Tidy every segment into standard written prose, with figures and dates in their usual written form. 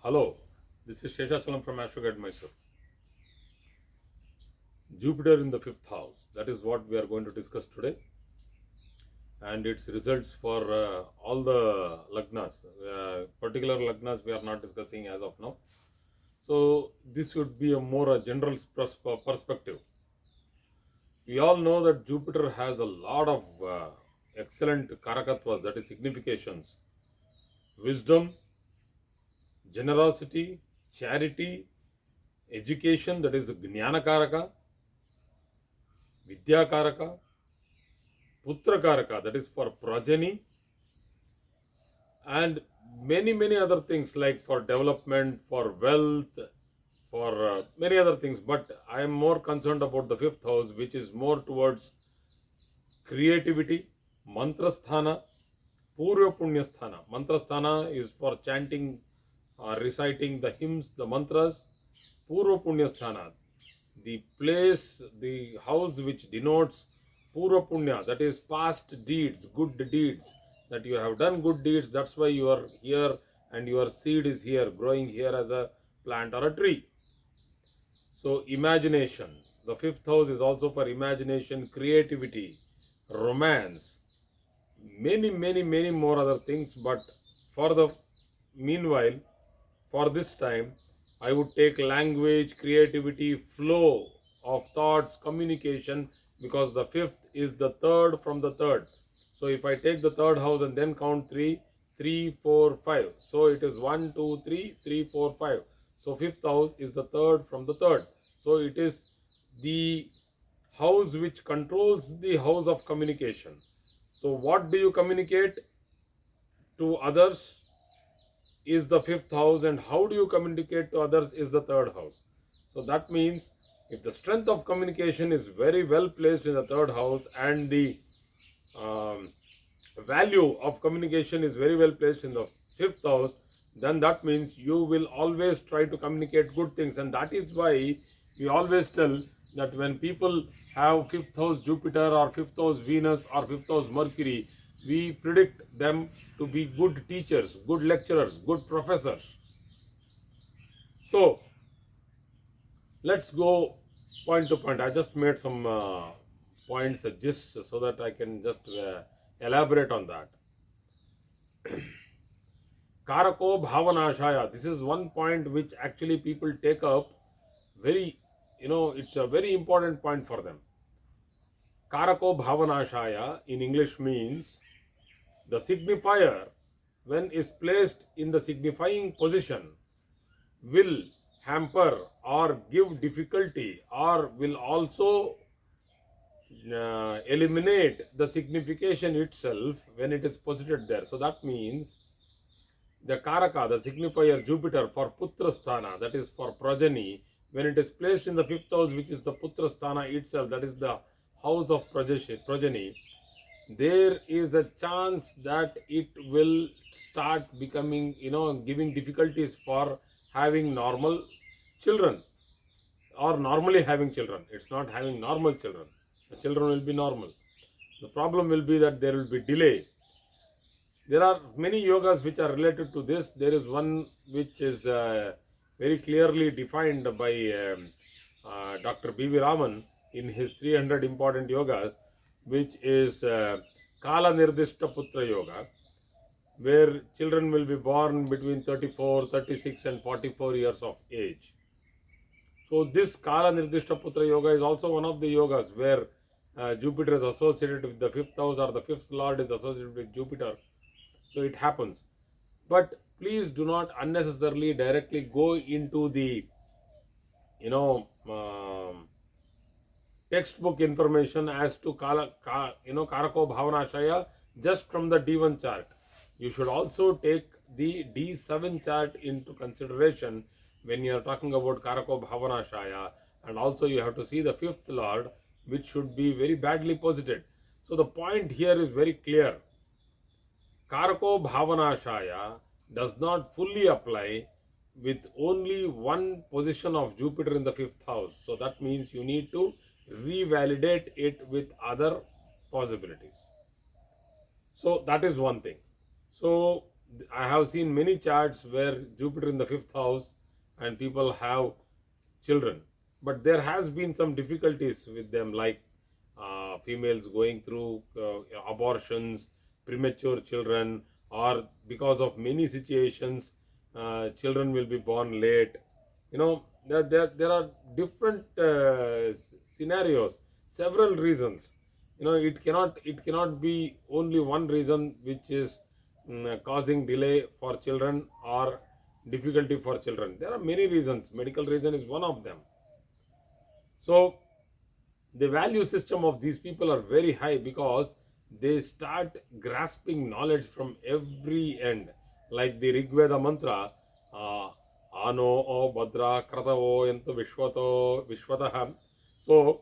Hello, this is Sheshachalam from Astroguide Mysore. Jupiter in the fifth house. That is what we are going to discuss today, and its results for all the lagnas. Particular lagnas we are not discussing as of now. So this would be a more general perspective. We all know that Jupiter has a lot of excellent karakatwas, that is significations: wisdom, generosity, charity, education, that is Jnana Karaka, Vidya Karaka, Putra Karaka, that is for progeny, and many other things like for development, for wealth, for many other things. But I am more concerned about the fifth house, which is more towards creativity, mantrasthana, purva punya sthana. Mantrasthana is for chanting, reciting the hymns, the mantras. Purva punya sthana, the place, the house which denotes purva punya, that is past deeds, good deeds, that you have done good deeds, that's why you are here and your seed is here, growing here as a plant or a tree. So imagination, the fifth house is also for imagination, creativity, romance, many more other things. But for the meanwhile, for this time, I would take language, creativity, flow of thoughts, communication, because the fifth is the third from the third. So if I take the third house and then count 3, 3, 4, 5. So it is 1, 2, 3, 3, 4, 5. So fifth house is the third from the third. So it is the house which controls the house of communication. So what do you communicate to others is the fifth house, and how do you communicate to others is the third house. So that means if the strength of communication is very well placed in the third house, and the um, value of communication is very well placed in the fifth house, then that means you will always try to communicate good things. And that is why we always tell that when people have fifth house Jupiter or fifth house Venus or fifth house Mercury, we predict them to be good teachers, good lecturers, good professors. So let's go point to point. I just made some points, just so that I can just elaborate on that. Karako Bhavanashaya. This is one point which actually people take up very, it's a very important point for them. Karako Bhavanashaya in English means the signifier, when is placed in the signifying position, will hamper or give difficulty, or will also eliminate the signification itself when it is posited there. So that means the Karaka, the signifier Jupiter for Putra Sthana, that is for progeny, when it is placed in the fifth house, which is the Putra Sthana itself, that is the house of progeny, there is a chance that it will start becoming, giving difficulties for having normal children, or normally having children. It's not having normal children. The children will be normal. The problem will be that there will be delay. There are many yogas which are related to this. There is one which is very clearly defined by Dr. B.V. Raman in his 300 important yogas, which is Kala Nirdishta Putra Yoga, where children will be born between 34, 36 and 44 years of age. So this Kala Nirdishta Putra Yoga is also one of the yogas where Jupiter is associated with the fifth house, or the fifth lord is associated with Jupiter. So it happens. But please do not unnecessarily directly go into the textbook information as to Karako Bhavanashaya just from the D1 chart. You should also take the D7 chart into consideration when you are talking about Karako Bhavanashaya, and also you have to see the fifth lord, which should be very badly posited. So the point here is very clear. Karako Bhavanashaya does not fully apply with only one position of Jupiter in the fifth house. So that means you need to revalidate it with other possibilities. So that is one thing. So I have seen many charts where Jupiter in the fifth house and people have children, but there has been some difficulties with them, like females going through abortions, premature children, or because of many situations, children will be born late. There are different scenarios, several reasons. It cannot be only one reason which is causing delay for children or difficulty for children. There are many reasons. Medical reason is one of them. So the value system of these people are very high because they start grasping knowledge from every end. Like the Rig Veda mantra, uh, ano o badra kratavo yantu vishwataha. So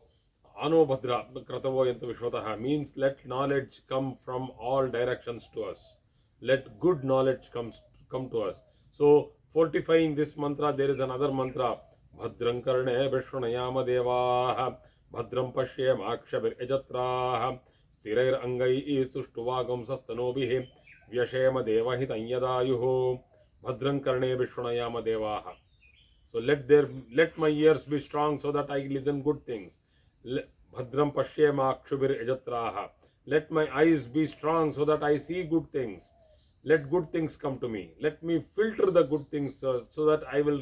ano badra kratavo yantu vishwataha means let knowledge come from all directions to us. Let good knowledge come to us. So fortifying this mantra, there is another mantra, Bhadram karne vishnayama devaha भद्रं पश्येमाक्षभिर्यजत्राः स्थिरैरङ्गैः स्तुष्ट्वागुंसस्तनूभिः व्यशेम देवहितं यदायुः भद्रं कर्णेभिः शृणुयाम देवाः. So let my ears be strong so that I listen good things. Bhadram pashyemakshubirejatraha. Let my eyes be strong so that I see good things. Let good things come to me. Let me filter the good things so that I will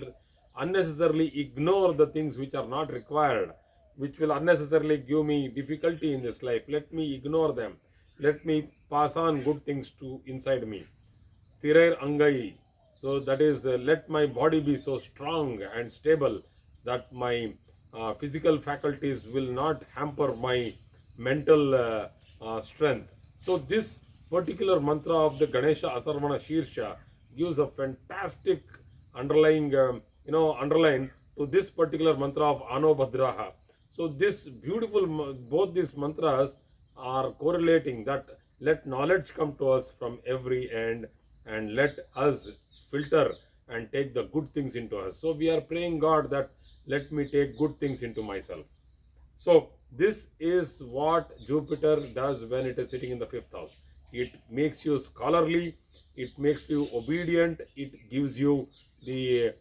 unnecessarily ignore the things which are not required, which will unnecessarily give me difficulty in this life. Let me ignore them. Let me pass on good things to inside me. Sthirer angai. So that is, let my body be so strong and stable that my physical faculties will not hamper my mental strength. So this particular mantra of the Ganesha Atharvana Shirsha gives a fantastic underline to this particular mantra of Ano Bhadraha. So this beautiful, both these mantras are correlating that let knowledge come to us from every end and let us filter and take the good things into us. So we are praying God that let me take good things into myself. So this is what Jupiter does when it is sitting in the fifth house. It makes you scholarly, it makes you obedient, it gives you the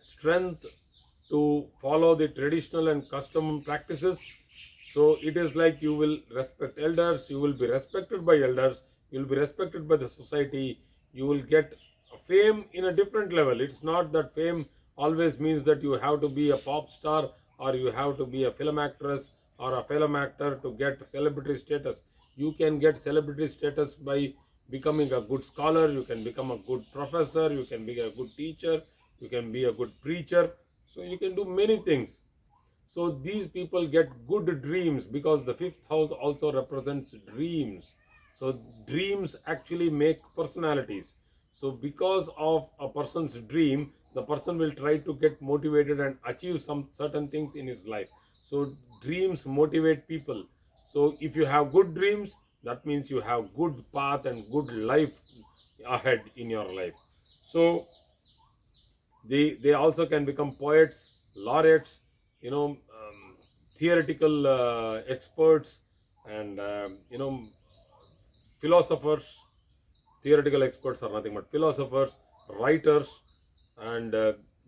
strength to follow the traditional and custom practices. So it is like you will respect elders, you will be respected by elders, you will be respected by the society, you will get fame in a different level. It's not that fame always means that you have to be a pop star or you have to be a film actress or a film actor to get celebrity status. You can get celebrity status by becoming a good scholar, you can become a good professor, you can be a good teacher, you can be a good preacher. So you can do many things. So these people get good dreams because the fifth house also represents dreams. So dreams actually make personalities. So because of a person's dream, the person will try to get motivated and achieve some certain things in his life. So dreams motivate people. So if you have good dreams, that means you have good path and good life ahead in your life. So they also can become poets, laureates, theoretical experts, and philosophers. Theoretical experts are nothing but philosophers, writers, and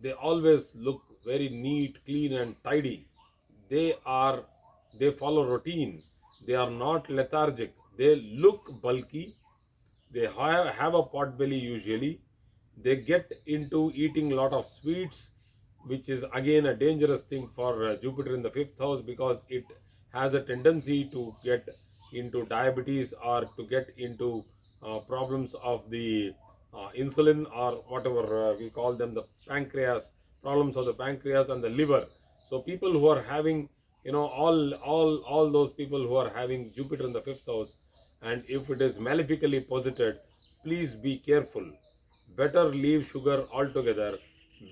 they always look very neat, clean, and tidy. They are they follow routine. They are not lethargic. They look bulky. They have a pot belly usually. They get into eating a lot of sweets, which is again a dangerous thing for Jupiter in the fifth house because it has a tendency to get into diabetes or to get into problems of the insulin or whatever we call them, the pancreas, problems of the pancreas and the liver. So people who are having, all those people who are having Jupiter in the fifth house, and if it is malefically posited, please be careful. Better leave sugar altogether.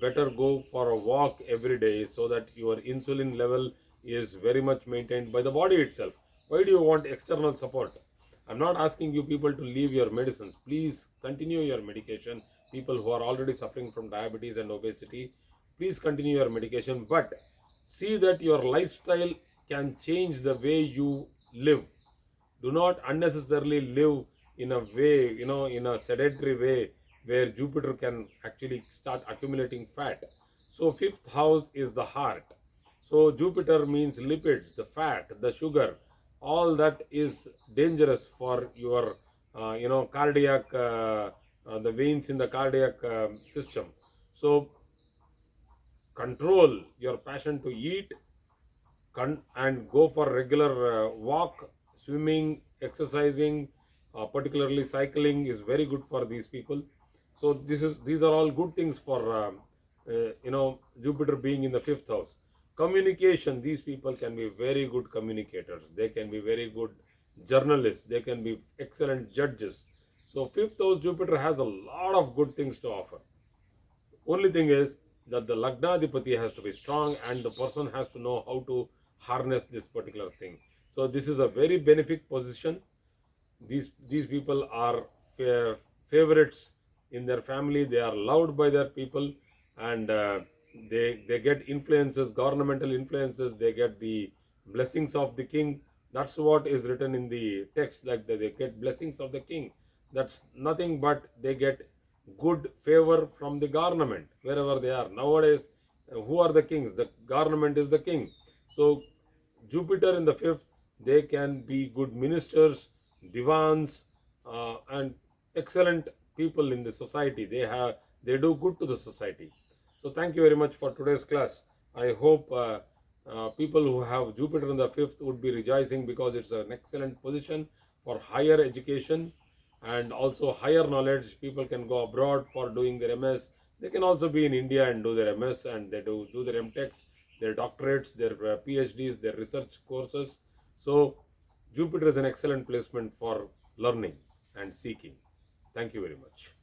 Better go for a walk every day so that your insulin level is very much maintained by the body itself. Why do you want external support? I'm not asking you people to leave your medicines. Please continue your medication. People who are already suffering from diabetes and obesity, please continue your medication. But see that your lifestyle can change the way you live. Do not unnecessarily live in a way, in a sedentary way, where Jupiter can actually start accumulating fat. So fifth house is the heart. So Jupiter means lipids, the fat, the sugar, all that is dangerous for your, cardiac, the veins in the cardiac system. So control your passion to eat, and go for regular walk, swimming, exercising, particularly cycling is very good for these people. So these are all good things for Jupiter being in the fifth house. Communication, these people can be very good communicators, they can be very good journalists, they can be excellent judges. So fifth house Jupiter has a lot of good things to offer. Only thing is that the Lagnadipati has to be strong and the person has to know how to harness this particular thing. So this is a very benefic position. These people are favorites in their family. They are loved by their people, and they get influences, governmental influences. They get the blessings of the king. That's what is written in the text. Like they get blessings of the king. That's nothing but they get good favor from the government wherever they are. Nowadays, who are the kings? The government is the king. So Jupiter in the fifth, they can be good ministers, divans, and excellent people in the society. They do good to the society. So thank you very much for today's class. I hope people who have Jupiter in the fifth would be rejoicing, because it's an excellent position for higher education and also higher knowledge. People can go abroad for doing their MS. They can also be in India and do their MS, and they do their MTechs, their doctorates, their PhDs, their research courses. So Jupiter is an excellent placement for learning and seeking. Thank you very much.